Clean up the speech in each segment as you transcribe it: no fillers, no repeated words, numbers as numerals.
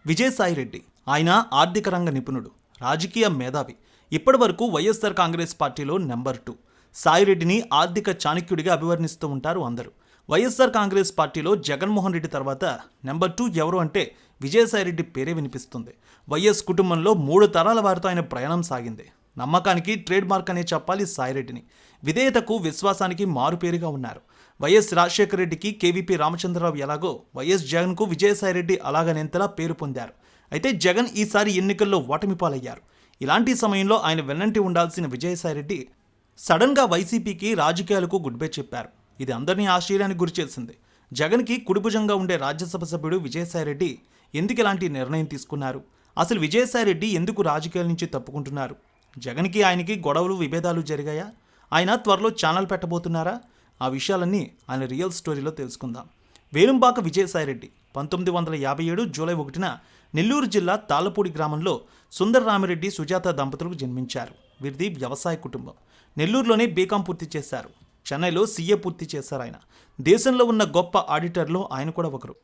విజయసాయిరెడ్డి ఆయన ఆర్థిక రంగ నిపుణుడు, రాజకీయ మేధావి. ఇప్పటి వరకు వైఎస్ఆర్ కాంగ్రెస్ పార్టీలో నెంబర్ 2. సాయిరెడ్డిని ఆర్థిక చాణక్యుడిగా అభివర్ణిస్తూ ఉంటారు అందరూ. వైఎస్ఆర్ కాంగ్రెస్ పార్టీలో జగన్మోహన్ రెడ్డి తర్వాత నెంబర్ 2 ఎవరు అంటే విజయసాయిరెడ్డి పేరే వినిపిస్తుంది. వైఎస్ కుటుంబంలో 3 తరాల వారితో ఆయన ప్రయాణం సాగింది. నమ్మకానికి ట్రేడ్ మార్క్ అనే చెప్పాలి సాయిరెడ్డిని. విధేయతకు, విశ్వాసానికి మారుపేరుగా ఉన్నారు. వైఎస్ రాజశేఖర రెడ్డికి కేవీపీ రామచంద్రరావు ఎలాగో వైఎస్ జగన్కు విజయసాయిరెడ్డి అలాగనేంతలా పేరు పొందారు. అయితే జగన్ ఈసారి ఎన్నికల్లో ఓటమి పాలయ్యారు. ఇలాంటి సమయంలో ఆయన వెన్నంటి ఉండాల్సిన విజయసాయిరెడ్డి సడన్గా వైసీపీకి, రాజకీయాలకు గుడ్ బై చెప్పారు. ఇది అందరినీ ఆశ్చర్యానికి గురిచేసింది. జగన్కి కుడిభుజంగా ఉండే రాజ్యసభ సభ్యుడు విజయసాయిరెడ్డి ఎందుకు ఇలాంటి నిర్ణయం తీసుకున్నారు? అసలు విజయసాయిరెడ్డి ఎందుకు రాజకీయాల నుంచి తప్పుకుంటున్నారు? జగన్కి ఆయనకి గొడవలు, విభేదాలు జరిగాయా? ఆయన త్వరలో ఛానల్ పెట్టబోతున్నారా? ఆ విషయాలన్నీ ఆయన రియల్ స్టోరీలో తెలుసుకుందాం. వేలుంబాక విజయసాయిరెడ్డి 1957 జూలై 1న నెల్లూరు జిల్లా తాళ్లపూడి గ్రామంలో సుందరరామిరెడ్డి, సుజాత దంపతులకు జన్మించారు. వీరిది వ్యవసాయ కుటుంబం. నెల్లూరులోనే బీకాం పూర్తి చేశారు. చెన్నైలో సీఏ పూర్తి చేశారు ఆయన. దేశంలో ఉన్న గొప్ప ఆడిటర్లో ఆయన కూడా ఒకరు.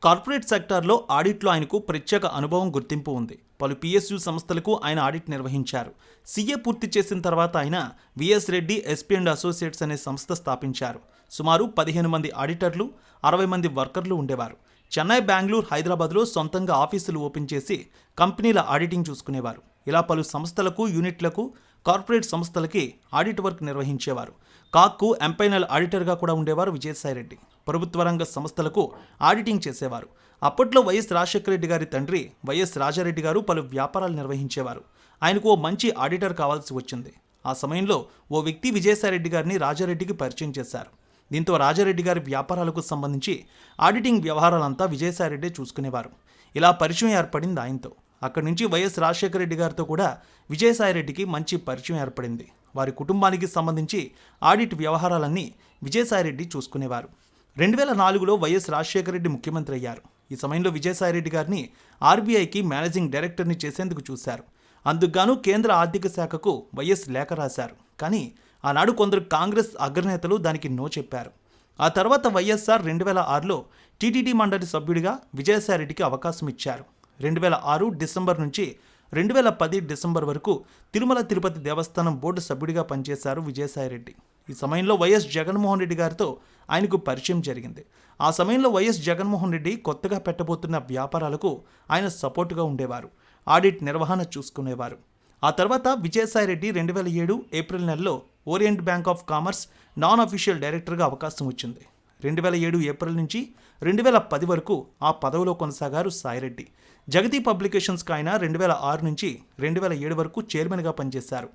కార్పొరేట్ సెక్టార్లో ఆడిట్లో ఆయనకు ప్రత్యేక అనుభవం, గుర్తింపు ఉంది. పలు పిఎస్యు సంస్థలకు ఆయన ఆడిట్ నిర్వహించారు. సీఏ పూర్తి చేసిన తర్వాత ఆయన V S Reddy SP and associates అనే సంస్థ స్థాపించారు. సుమారు 15 మంది ఆడిటర్లు, 60 మంది వర్కర్లు ఉండేవారు. చెన్నై, బెంగళూరు, హైదరాబాద్లో సొంతంగా ఆఫీసులు ఓపెన్ చేసి కంపెనీల ఆడిటింగ్ చూసుకునేవారు. ఇలా పలు సంస్థలకు, యూనిట్లకు, కార్పొరేట్ సంస్థలకి ఆడిట్ వర్క్ నిర్వహించేవారు. కాక్కు ఎంపైనల్ ఆడిటర్గా కూడా ఉండేవారు విజయసాయిరెడ్డి. ప్రభుత్వ రంగ సంస్థలకు ఆడిటింగ్ చేసేవారు. అప్పట్లో వైఎస్ రాజశేఖర రెడ్డి గారి తండ్రి వైఎస్ రాజారెడ్డి గారు పలు వ్యాపారాలు నిర్వహించేవారు. ఆయనకు ఓ మంచి ఆడిటర్ కావాల్సి వచ్చింది. ఆ సమయంలో ఓ వ్యక్తి విజయసాయిరెడ్డి గారిని రాజారెడ్డికి పరిచయం చేశారు. దీంతో రాజారెడ్డి గారి వ్యాపారాలకు సంబంధించి ఆడిటింగ్ వ్యవహారాలంతా విజయసాయిరెడ్డి చూసుకునేవారు. ఇలా పరిచయం ఏర్పడింది ఆయనతో. అక్కడి నుంచి వైఎస్ రాజశేఖర రెడ్డి గారితో కూడా విజయసాయిరెడ్డికి మంచి పరిచయం ఏర్పడింది. వారి కుటుంబానికి సంబంధించి ఆడిట్ వ్యవహారాలన్నీ విజయసాయిరెడ్డి చూసుకునేవారు. 2004లో వైఎస్ రాజశేఖర రెడ్డి ముఖ్యమంత్రి అయ్యారు. ఈ సమయంలో విజయసాయిరెడ్డి గారిని ఆర్బీఐకి మేనేజింగ్ డైరెక్టర్ని చేసేందుకు చూశారు. అందుకుగాను కేంద్ర ఆర్థిక శాఖకు వైఎస్ లేఖ రాశారు. కానీ ఆనాడు కొందరు కాంగ్రెస్ అగ్రనేతలు దానికి నో చెప్పారు. ఆ తర్వాత వైఎస్ఆర్ 2006లో టీటీడీ మండలి సభ్యుడిగా విజయసాయిరెడ్డికి అవకాశం ఇచ్చారు. 2006 డిసెంబర్ నుంచి 2010 డిసెంబర్ వరకు తిరుమల తిరుపతి దేవస్థానం బోర్డు సభ్యుడిగా పనిచేశారు విజయసాయిరెడ్డి. ఈ సమయంలో వైఎస్ జగన్మోహన్ రెడ్డి గారితో ఆయనకు పరిచయం జరిగింది. ఆ సమయంలో వైఎస్ జగన్మోహన్ రెడ్డి కొత్తగా పెట్టబోతున్న వ్యాపారాలకు ఆయన సపోర్టుగా ఉండేవారు. ఆడిట్ నిర్వహణ చూసుకునేవారు. ఆ తర్వాత విజయసాయిరెడ్డి 2007 ఏప్రిల్ నెలలో orient bank of commerce non official డైరెక్టర్గా అవకాశం వచ్చింది. 2007 ఏప్రిల్ నుంచి 2010 వరకు ఆ పదవిలో కొనసాగారు సాయిరెడ్డి. జగతి పబ్లికేషన్స్కి ఆయన 2006 నుంచి 2007 వరకు చైర్మన్గా పనిచేశారు.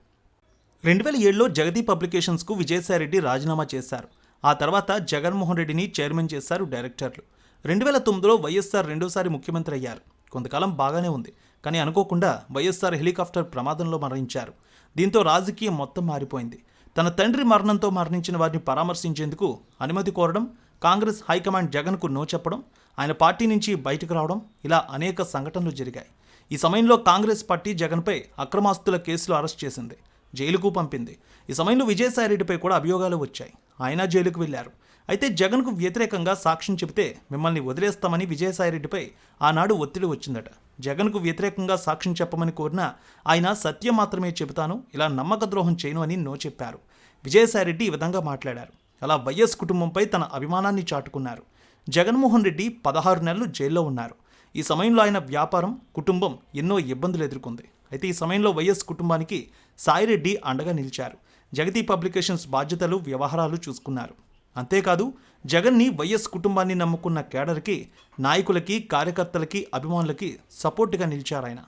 2007లో జగతి పబ్లికేషన్స్కు విజయసాయిరెడ్డి రాజీనామా చేశారు. ఆ తర్వాత జగన్మోహన్ రెడ్డిని చైర్మన్ చేశారు డైరెక్టర్లు. 2009లో వైఎస్ఆర్ రెండోసారి ముఖ్యమంత్రి అయ్యారు. కొంతకాలం బాగానే ఉంది. కానీ అనుకోకుండా వైఎస్ఆర్ హెలికాప్టర్ ప్రమాదంలో మరణించారు. దీంతో రాజకీయం మొత్తం మారిపోయింది. తన తండ్రి మరణంతో మరణించిన వారిని పరామర్శించేందుకు అనుమతి కోరడం, కాంగ్రెస్ హైకమాండ్ జగన్కు నో చెప్పడం, ఆయన పార్టీ నుంచి బయటకు రావడం, ఇలా అనేక సంఘటనలు జరిగాయి. ఈ సమయంలో కాంగ్రెస్ పార్టీ జగన్పై అక్రమాస్తుల కేసులు అరెస్ట్ చేసింది, జైలుకు పంపింది. ఈ సమయంలో విజయసాయిరెడ్డిపై కూడా అభియోగాలు వచ్చాయి. ఆయన జైలుకు వెళ్లారు. అయితే జగన్కు వ్యతిరేకంగా సాక్ష్యం చెబితే మిమ్మల్ని వదిలేస్తామని విజయసాయిరెడ్డిపై ఆనాడు ఒత్తిడి వచ్చిందట. జగన్కు వ్యతిరేకంగా సాక్ష్యం చెప్పమని కోరినా ఆయన సత్యం మాత్రమే చెబుతాను, ఇలా నమ్మక ద్రోహం చేయను అని నో చెప్పారు. విజయసాయిరెడ్డి ఈ విధంగా మాట్లాడారు. అలా వైఎస్ కుటుంబంపై తన అభిమానాన్ని చాటుకున్నారు. జగన్మోహన్ రెడ్డి 16 నెలలు జైల్లో ఉన్నారు. ఈ సమయంలో ఆయన వ్యాపారం, కుటుంబం ఎన్నో ఇబ్బందులు ఎదుర్కొంది. అయితే ఈ సమయంలో వైఎస్ కుటుంబానికి సాయిరెడ్డి అండగా నిలిచారు. జగతి పబ్లికేషన్స్ బాధ్యతలు, వ్యవహారాలు చూసుకున్నారు. అంతేకాదు జగన్ని, వైఎస్ కుటుంబాన్ని నమ్ముకున్న కేడర్కి, నాయకులకి, కార్యకర్తలకి, అభిమానులకి సపోర్టుగా నిలిచారాయన.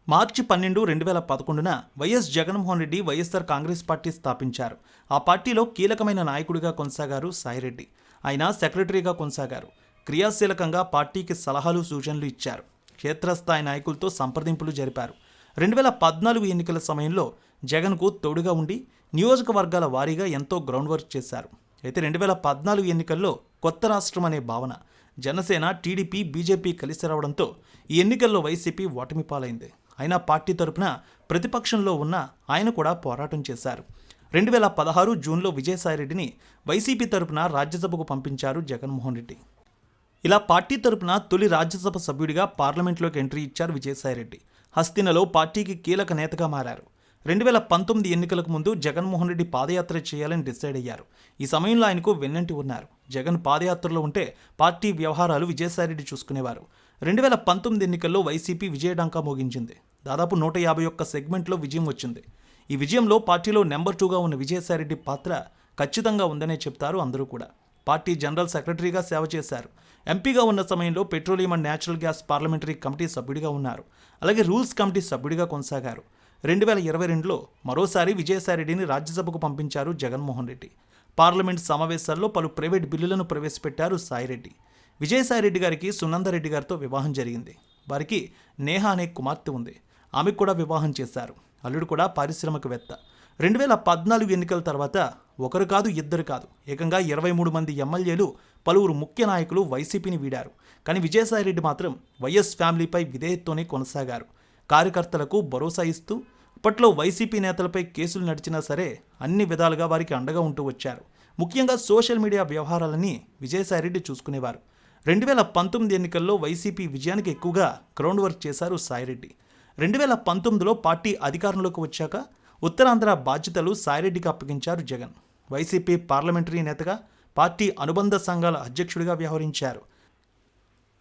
మార్చి 12, 2011న వైఎస్ జగన్మోహన్ రెడ్డి వైఎస్ఆర్ కాంగ్రెస్ పార్టీ స్థాపించారు. ఆ పార్టీలో కీలకమైన నాయకుడిగా కొనసాగారు సాయిరెడ్డి. ఆయన సెక్రటరీగా కొనసాగారు. క్రియాశీలకంగా పార్టీకి సలహాలు, సూచనలు ఇచ్చారు. క్షేత్రస్థాయి నాయకులతో సంప్రదింపులు జరిపారు. 2014 ఎన్నికల సమయంలో జగన్కు తోడుగా ఉండి నియోజకవర్గాల వారీగా ఎంతో గ్రౌండ్ వర్క్ చేశారు. అయితే 2014 ఎన్నికల్లో కొత్త రాష్ట్రం అనే భావన జనసేన, టీడీపీ, బీజేపీ కలిసి రావడంతో ఈ ఎన్నికల్లో వైసీపీ ఓటమి పాలైంది. అయినా పార్టీ తరపున ప్రతిపక్షంలో ఉన్న ఆయన కూడా పోరాటం చేశారు. 2016 జూన్లో విజయసాయిరెడ్డిని వైసీపీ తరపున రాజ్యసభకు పంపించారు జగన్మోహన్ రెడ్డి. ఇలా పార్టీ తరపున తొలి రాజ్యసభ సభ్యుడిగా పార్లమెంట్లోకి ఎంట్రీ ఇచ్చారు విజయసాయిరెడ్డి. హస్తినలో పార్టీకి కీలక నేతగా మారారు. 2019 ఎన్నికలకు ముందు జగన్మోహన్ రెడ్డి పాదయాత్ర చేయాలని డిసైడ్ అయ్యారు. ఈ సమయంలో ఆయనకు వెన్నంటి ఉన్నారు. జగన్ పాదయాత్రలో ఉంటే పార్టీ వ్యవహారాలు విజయసాయిరెడ్డి చూసుకునేవారు. 2019 ఎన్నికల్లో వైసీపీ విజయడంకా మోగించింది. దాదాపు 151 సెగ్మెంట్లో విజయం వచ్చింది. ఈ విజయంలో పార్టీలో నెంబర్ 2గా ఉన్న విజయసాయిరెడ్డి పాత్ర ఖచ్చితంగా ఉందనే చెప్తారు అందరూ కూడా. పార్టీ జనరల్ సెక్రటరీగా సేవ చేశారు. ఎంపీగా ఉన్న సమయంలో petroleum and natural gas parliamentary committee సభ్యుడిగా ఉన్నారు. అలాగే రూల్స్ కమిటీ సభ్యుడిగా కొనసాగారు. 2022లో మరోసారి విజయసాయిరెడ్డిని రాజ్యసభకు పంపించారు జగన్మోహన్ రెడ్డి. పార్లమెంట్ సమావేశాల్లో పలు ప్రైవేట్ బిల్లులను ప్రవేశపెట్టారు సాయిరెడ్డి. విజయసాయిరెడ్డి గారికి సునందరెడ్డి గారితో వివాహం జరిగింది. వారికి నేహ అనే కుమార్తె ఉంది. ఆమెకు కూడా వివాహం చేశారు. అల్లుడు కూడా పారిశ్రామికవేత్త. 2014 ఎన్నికల తర్వాత ఒకరు కాదు, ఇద్దరు కాదు, ఏకంగా 23 మంది ఎమ్మెల్యేలు, పలువురు ముఖ్య నాయకులు వైసీపీని వీడారు. కానీ విజయసాయిరెడ్డి మాత్రం వైఎస్ ఫ్యామిలీపై విధేయతతోనే కొనసాగారు. కార్యకర్తలకు భరోసా ఇస్తూ అప్పట్లో వైసీపీ నేతలపై కేసులు నడిచినా సరే అన్ని విధాలుగా వారికి అండగా ఉంటూ వచ్చారు. ముఖ్యంగా సోషల్ మీడియా వ్యవహారాలని విజయసాయిరెడ్డి చూసుకునేవారు. 2019 ఎన్నికల్లో వైసీపీ విజయానికి ఎక్కువగా గ్రౌండ్ వర్క్ చేశారు సాయిరెడ్డి. 2019లో పార్టీ అధికారంలోకి వచ్చాక ఉత్తరాంధ్ర బాధ్యతలు సాయిరెడ్డికి అప్పగించారు జగన్. వైసీపీ పార్లమెంటరీ నేతగా, పార్టీ అనుబంధ సంఘాల అధ్యక్షుడిగా వ్యవహరించారు.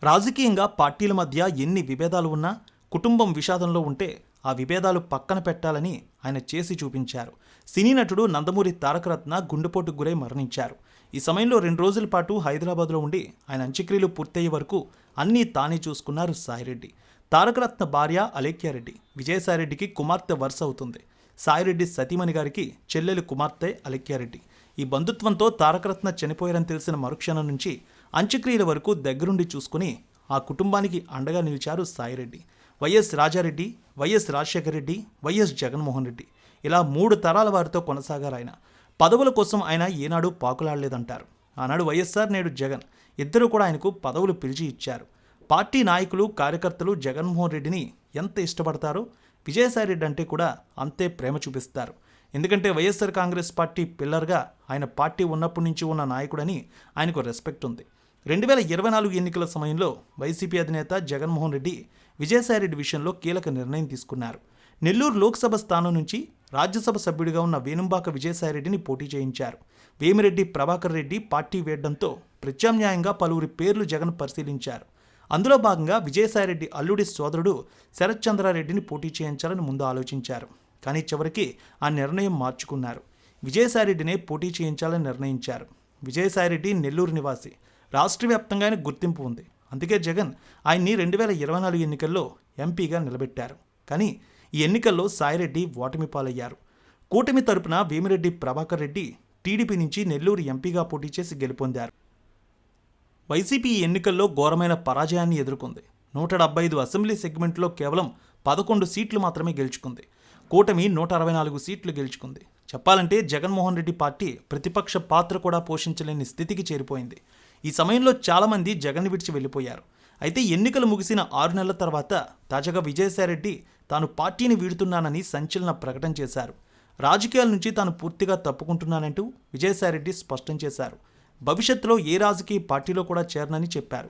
రాజకీయంగా పార్టీల మధ్య ఎన్ని విభేదాలు ఉన్నా, కుటుంబం విషాదంలో ఉంటే ఆ విభేదాలు పక్కన పెట్టాలని ఆయన చేసి చూపించారు. సినీ నటుడు నందమూరి తారకరత్న గుండెపోటుకు గురై మరణించారు. ఈ సమయంలో 2 రోజుల పాటు హైదరాబాద్లో ఉండి ఆయన అంత్యక్రియలు పూర్తయ్యే వరకు అన్నీ తానే చూసుకున్నారు సాయిరెడ్డి. తారకరత్న భార్య అలేఖ్యారెడ్డి విజయసాయిరెడ్డికి కుమార్తె వరుస అవుతుంది. సాయిరెడ్డి సతీమణి గారికి చెల్లెలు కుమార్తె అలేఖ్యారెడ్డి. ఈ బంధుత్వంతో తారకరత్న చనిపోయారని తెలిసిన మరుక్షణం నుంచి అంత్యక్రియల వరకు దగ్గరుండి చూసుకుని ఆ కుటుంబానికి అండగా నిలిచారు Sai Reddy. Y S Raja Reddy, Y S Rajasekhara Reddy, Y S Jaganmohan Reddy, ఇలా 3 తరాల వారితో కొనసాగారు ఆయన. పదవుల కోసం ఆయన ఏనాడు పాకులాడలేదంటారు. ఆనాడు వైఎస్ఆర్, నేడు జగన్ ఇద్దరు కూడా ఆయనకు పదవులు పిలిచి ఇచ్చారు. పార్టీ నాయకులు, కార్యకర్తలు జగన్మోహన్ రెడ్డిని ఎంత ఇష్టపడతారో విజయసాయిరెడ్డి అంటే కూడా అంతే ప్రేమ చూపిస్తారు. ఎందుకంటే వైఎస్ఆర్ కాంగ్రెస్ పార్టీ పిల్లర్గా ఆయన పార్టీ ఉన్నప్పటి నుంచి ఉన్న నాయకుడని ఆయనకు రెస్పెక్ట్ ఉంది. 2024 ఎన్నికల సమయంలో వైసీపీ అధినేత జగన్మోహన్ రెడ్డి విజయసాయిరెడ్డి విషయంలో కీలక నిర్ణయం తీసుకున్నారు. నెల్లూరు లోక్సభ స్థానం నుంచి రాజ్యసభ సభ్యుడిగా ఉన్న వేణుంబాక విజయసాయిరెడ్డిని పోటీ చేయించారు. వేమిరెడ్డి ప్రభాకర్ రెడ్డి పార్టీ వేయడంతో ప్రత్యామ్నాయంగా పలువురి పేర్లు జగన్ పరిశీలించారు. అందులో భాగంగా విజయసాయిరెడ్డి అల్లుడి సోదరుడు శరత్చంద్రారెడ్డిని పోటీ చేయించాలని ముందు ఆలోచించారు. కానీ చివరికి ఆ నిర్ణయం మార్చుకున్నారు. విజయసాయిరెడ్డినే పోటీ చేయించాలని నిర్ణయించారు. విజయసాయిరెడ్డి నెల్లూరు నివాసి. రాష్ట్ర వ్యాప్తంగా ఆయన గుర్తింపు ఉంది. అందుకే జగన్ ఆయన్ని 2024 ఎన్నికల్లో ఎంపీగా నిలబెట్టారు. కానీ ఈ ఎన్నికల్లో సాయిరెడ్డి ఓటమి పాలయ్యారు. కూటమి తరపున వేమిరెడ్డి ప్రభాకర్ రెడ్డి టీడీపీ నుంచి నెల్లూరు ఎంపీగా పోటీ చేసి గెలుపొందారు. వైసీపీ ఈ ఎన్నికల్లో ఘోరమైన పరాజయాన్ని ఎదుర్కొంది. 175 అసెంబ్లీ సెగ్మెంట్లో కేవలం 11 సీట్లు మాత్రమే గెలుచుకుంది. కూటమి 164 సీట్లు గెలుచుకుంది. చెప్పాలంటే జగన్మోహన్ రెడ్డి పార్టీ ప్రతిపక్ష పాత్ర కూడా పోషించలేని స్థితికి చేరిపోయింది. ఈ సమయంలో చాలామంది జగన్ విడిచి వెళ్ళిపోయారు. అయితే ఎన్నికలు ముగిసిన 6 నెలల తర్వాత తాజాగా విజయసాయిరెడ్డి తాను పార్టీని వీడుతున్నానని సంచలన ప్రకటన చేశారు. రాజకీయాల నుంచి తాను పూర్తిగా తప్పుకుంటున్నానంటూ విజయసాయిరెడ్డి స్పష్టం చేశారు. భవిష్యత్తులో ఏ రాజకీయ పార్టీలో కూడా చేరనని చెప్పారు.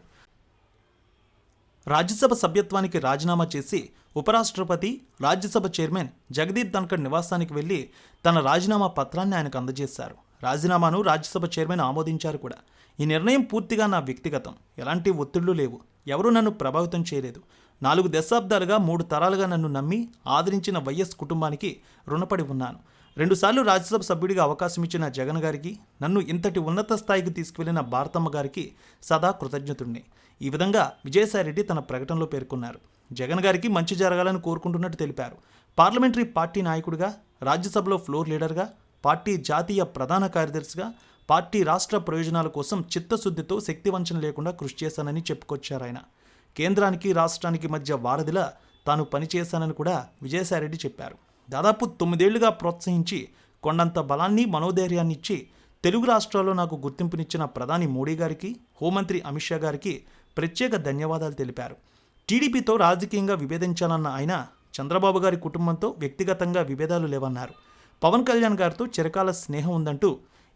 రాజ్యసభ సభ్యత్వానికి రాజీనామా చేసి ఉపరాష్ట్రపతి, రాజ్యసభ చైర్మన్ జగదీప్ ధన్కర్ నివాసానికి వెళ్లి తన రాజీనామా పత్రాన్ని ఆయనకు అందజేశారు. రాజీనామాను రాజ్యసభ చైర్మన్ ఆమోదించారు కూడా. ఈ నిర్ణయం పూర్తిగా నా వ్యక్తిగతం, ఎలాంటి ఒత్తిళ్లు లేవు, ఎవరూ నన్ను ప్రభావితం చేయలేదు. 4 దశాబ్దాలుగా 3 తరాలుగా నన్ను నమ్మి ఆదరించిన వైఎస్ కుటుంబానికి రుణపడి ఉన్నాను. 2 సార్లు రాజ్యసభ సభ్యుడిగా అవకాశం ఇచ్చిన జగన్ గారికి, నన్ను ఇంతటి ఉన్నత స్థాయికి తీసుకువెళ్లిన భారతమ్మ గారికి సదా కృతజ్ఞతుడిని. ఈ విధంగా విజయసాయిరెడ్డి తన ప్రకటనలో పేర్కొన్నారు. జగన్ గారికి మంచి జరగాలని కోరుకుంటున్నట్టు తెలిపారు. పార్లమెంటరీ పార్టీ నాయకుడిగా, రాజ్యసభలో ఫ్లోర్ లీడర్గా, పార్టీ జాతీయ ప్రధాన కార్యదర్శిగా పార్టీ రాష్ట్ర ప్రయోజనాల కోసం చిత్తశుద్ధితో శక్తివంచన లేకుండా కృషి చేశానని చెప్పుకొచ్చారు ఆయన. కేంద్రానికి రాష్ట్రానికి మధ్య వారధిలా తాను పనిచేశానని కూడా విజయసాయిరెడ్డి చెప్పారు. దాదాపు 9 ఏళ్లుగా ప్రోత్సహించి కొండంత బలాన్ని, మనోధైర్యాన్ని ఇచ్చి తెలుగు రాష్ట్రాల్లో నాకు గుర్తింపునిచ్చిన ప్రధాని మోడీ గారికి, హోంమంత్రి అమిత్ షా గారికి ప్రత్యేక ధన్యవాదాలు తెలిపారు. టీడీపీతో రాజకీయంగా విభేదించాలన్న ఆయన చంద్రబాబు గారి కుటుంబంతో వ్యక్తిగతంగా విభేదాలు లేవన్నారు. పవన్ కళ్యాణ్ గారితో చిరకాల స్నేహం ఉందంటూ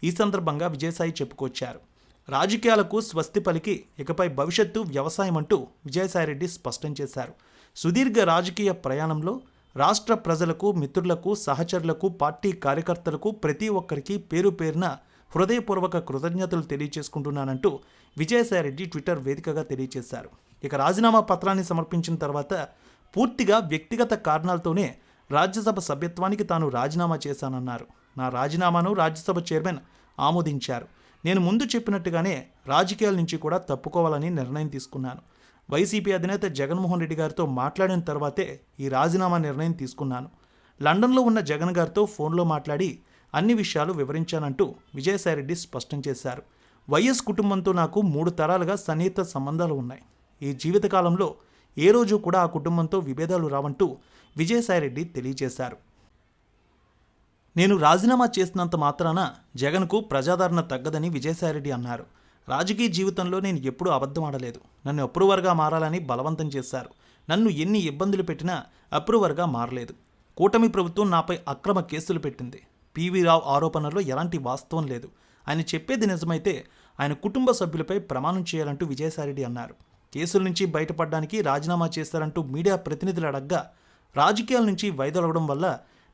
ఈ సందర్భంగా విజయసాయి చెప్పుకొచ్చారు. రాజకీయాలకు స్వస్తి పలికి ఇకపై భవిష్యత్తు వ్యవసాయం అంటూ విజయసాయిరెడ్డి స్పష్టం చేశారు. సుదీర్ఘ రాజకీయ ప్రయాణంలో రాష్ట్ర ప్రజలకు, మిత్రులకు, సహచరులకు, పార్టీ కార్యకర్తలకు ప్రతి ఒక్కరికి పేరు పేరున హృదయపూర్వక కృతజ్ఞతలు తెలియజేసుకుంటున్నానంటూ విజయసాయిరెడ్డి ట్విట్టర్ వేదికగా తెలియజేశారు. ఇక రాజీనామా పత్రాన్ని సమర్పించిన తర్వాత పూర్తిగా వ్యక్తిగత కారణాలతోనే రాజ్యసభ సభ్యత్వానికి తాను రాజీనామా చేశానన్నారు. నా రాజీనామాను రాజ్యసభ చైర్మన్ ఆమోదించారు. నేను ముందు చెప్పినట్టుగానే రాజకీయాల నుంచి కూడా తప్పుకోవాలని నిర్ణయం తీసుకున్నాను. వైసీపీ అధినేత జగన్మోహన్ రెడ్డి గారితో మాట్లాడిన తర్వాతే ఈ రాజీనామా నిర్ణయం తీసుకున్నాను. లండన్లో ఉన్న జగన్ గారితో ఫోన్లో మాట్లాడి అన్ని విషయాలు వివరించానంటూ విజయసాయిరెడ్డి స్పష్టం చేశారు. వైఎస్ కుటుంబంతో నాకు 3 తరాలుగా సన్నిహిత సంబంధాలు ఉన్నాయి. ఈ జీవితకాలంలో ఏ రోజు కూడా ఆ కుటుంబంతో విభేదాలు రావంటూ విజయసాయిరెడ్డి తెలియజేశారు. నేను రాజీనామా చేసినంత మాత్రాన జగన్కు ప్రజాదరణ తగ్గదని విజయసాయిరెడ్డి అన్నారు. రాజకీయ జీవితంలో నేను ఎప్పుడూ అబద్ధం ఆడలేదు. నన్ను అప్రూవర్గా మారాలని బలవంతం చేశారు. నన్ను ఎన్ని ఇబ్బందులు పెట్టినా అప్రూవర్గా మారలేదు. కూటమి ప్రభుత్వం నాపై అక్రమ కేసులు పెట్టింది. పివి రావు ఆరోపణలో ఎలాంటి వాస్తవం లేదు. ఆయన చెప్పేది నిజమైతే ఆయన కుటుంబ సభ్యులపై ప్రమాణం చేయాలంటూ విజయసాయిరెడ్డి అన్నారు. కేసుల నుంచి బయటపడడానికి రాజీనామా చేశారంటూ మీడియా ప్రతినిధులు అడగ్గా రాజకీయాల నుంచి వైదొలగడం వల్ల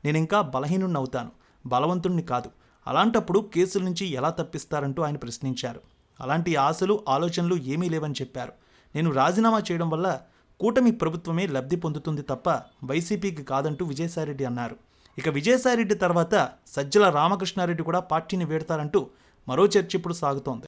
నేను ఇంకా బలహీనున్నవుతాను, బలవంతుణ్ణి కాదు. అలాంటప్పుడు కేసుల నుంచి ఎలా తప్పిస్తారంటూ ఆయన ప్రశ్నించారు. అలాంటి ఆశలు, ఆలోచనలు ఏమీ లేవని చెప్పారు. నేను రాజీనామా చేయడం వల్ల కూటమి ప్రభుత్వమే లబ్ధి పొందుతుంది తప్ప వైసీపీకి కాదంటూ విజయసాయిరెడ్డి అన్నారు. ఇక విజయసాయిరెడ్డి తర్వాత సజ్జల రామకృష్ణారెడ్డి కూడా పార్టీని వీడతారంటూ మరో చర్చ ఇప్పుడు సాగుతోంది.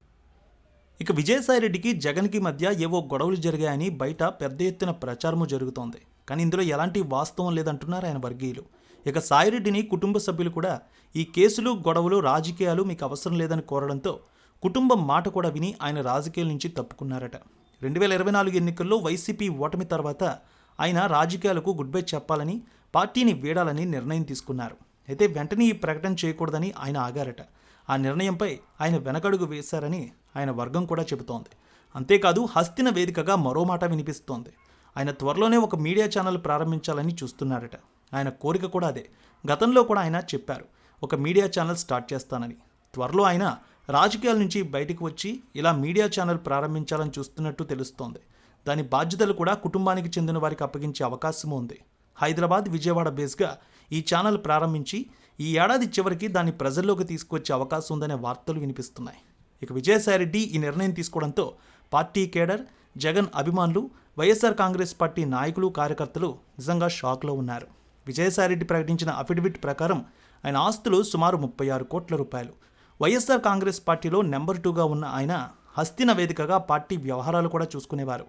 ఇక విజయసాయిరెడ్డికి జగన్కి మధ్య ఏవో గొడవలు జరిగాయని బయట పెద్ద ఎత్తున ప్రచారము జరుగుతోంది. కానీ ఇందులో ఎలాంటి వాస్తవం లేదంటున్నారు ఆయన వర్గీయులు. ఇక సాయిరెడ్డిని కుటుంబ సభ్యులు కూడా ఈ కేసులు, గొడవలు, రాజకీయాలు మీకు అవసరం లేదని కోరడంతో కుటుంబం మాట కూడా విని ఆయన రాజకీయాల నుంచి తప్పుకున్నారట. 2024 ఎన్నికల్లో వైసీపీ ఓటమి తర్వాత ఆయన రాజకీయాలకు గుడ్ బై చెప్పాలని, పార్టీని వీడాలని నిర్ణయం తీసుకున్నారు. అయితే వెంటనే ఈ ప్రకటన చేయకూడదని ఆయన ఆగారట. ఆ నిర్ణయంపై ఆయన వెనకడుగు వేశారని ఆయన వర్గం కూడా చెబుతోంది. అంతేకాదు హస్తిన వేదికగా మరో మాట వినిపిస్తోంది. ఆయన త్వరలోనే ఒక మీడియా ఛానల్ ప్రారంభించాలని చూస్తున్నారట. ఆయన కోరిక కూడా అదే. గతంలో కూడా ఆయన చెప్పారు, ఒక మీడియా ఛానల్ స్టార్ట్ చేస్తానని. త్వరలో ఆయన రాజకీయాల నుంచి బయటకు వచ్చి ఇలా మీడియా ఛానల్ ప్రారంభించాలని చూస్తున్నట్టు తెలుస్తోంది. దాని బాధ్యతలు కూడా కుటుంబానికి చెందిన వారికి అప్పగించే అవకాశం ఉంది. హైదరాబాద్, విజయవాడ బేస్గా ఈ ఛానల్ ప్రారంభించి ఈ ఏడాది చివరికి దాన్ని ప్రజల్లోకి తీసుకొచ్చే అవకాశం ఉందనే వార్తలు వినిపిస్తున్నాయి. ఇక విజయసాయిరెడ్డి ఈ నిర్ణయం తీసుకోవడంతో పార్టీ కేడర్, జగన్ అభిమానులు, వైఎస్ఆర్ కాంగ్రెస్ పార్టీ నాయకులు, కార్యకర్తలు నిజంగా షాక్లో ఉన్నారు. విజయసాయిరెడ్డి ప్రకటించిన అఫిడవిట్ ప్రకారం ఆయన ఆస్తులు సుమారు 36 కోట్ల రూపాయలు. వైఎస్ఆర్ కాంగ్రెస్ పార్టీలో నెంబర్ 2గా ఉన్న ఆయన హస్తిన వేదికగా పార్టీ వ్యవహారాలు కూడా చూసుకునేవారు.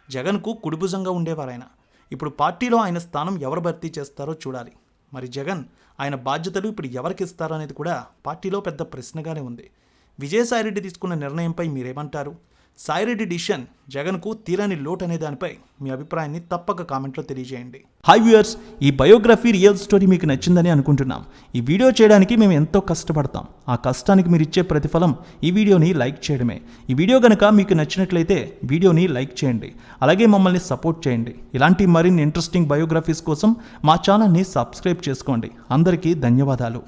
జగన్కు కుడిభుజంగా ఉండేవారు ఆయన. ఇప్పుడు పార్టీలో ఆయన స్థానం ఎవరు భర్తీ చేస్తారో చూడాలి. మరి జగన్ ఆయన బాధ్యతలు ఇప్పుడు ఎవరికి ఇస్తారో అనేది కూడా పార్టీలో పెద్ద ప్రశ్నగానే ఉంది. విజయసాయిరెడ్డి తీసుకున్న నిర్ణయంపై మీరేమంటారు? సాయిరెడ్డి డిసిషన్ జగన్కు తీరని లోటు అనే దానిపై మీ అభిప్రాయాన్ని తప్పక కామెంట్లో తెలియజేయండి. హాయ్ వ్యూయర్స్, ఈ బయోగ్రఫీ రియల్ స్టోరీ మీకు నచ్చిందని అనుకుంటున్నాం. ఈ వీడియో చేయడానికి మేము ఎంతో కష్టపడతాం. ఆ కష్టానికి మీరు ఇచ్చే ప్రతిఫలం ఈ వీడియోని లైక్ చేయడమే. ఈ వీడియో కనుక మీకు నచ్చినట్లయితే వీడియోని లైక్ చేయండి. అలాగే మమ్మల్ని సపోర్ట్ చేయండి. ఇలాంటి మరిన్ని ఇంట్రెస్టింగ్ బయోగ్రఫీస్ కోసం మా ఛానల్ని సబ్స్క్రైబ్ చేసుకోండి. అందరికీ ధన్యవాదాలు.